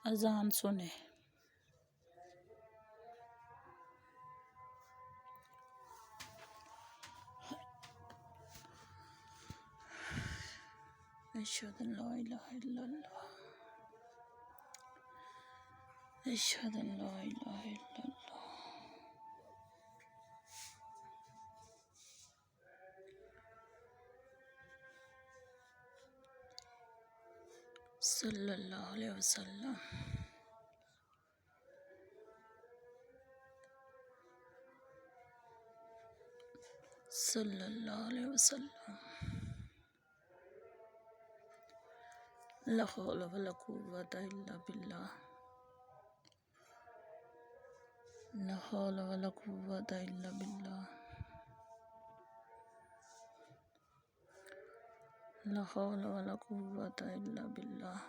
अजान सुने। अशहदु अल्ला इलाहा इल्लल्लाह, अशहदु अल्ला इलाहा इल्लल्लाह। सल्लल्लाहु अलैहि वसल्लम, सल्लल्लाहु अलैहि वसल्लम। ला हौला वला कुव्वता इल्ला बिल्लाह, ला हौला वला कुव्वता इल्ला बिल्लाह, ला हौला वला कुव्वता इल्ला बिल्लाह,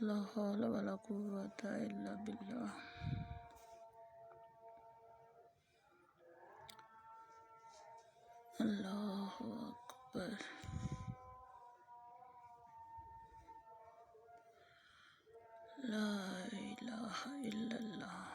ला हौला वला कुव्वता इल्ला बिल्लाह। अल्लाहु अकबर, ला इलाहा इल्लल्लाह।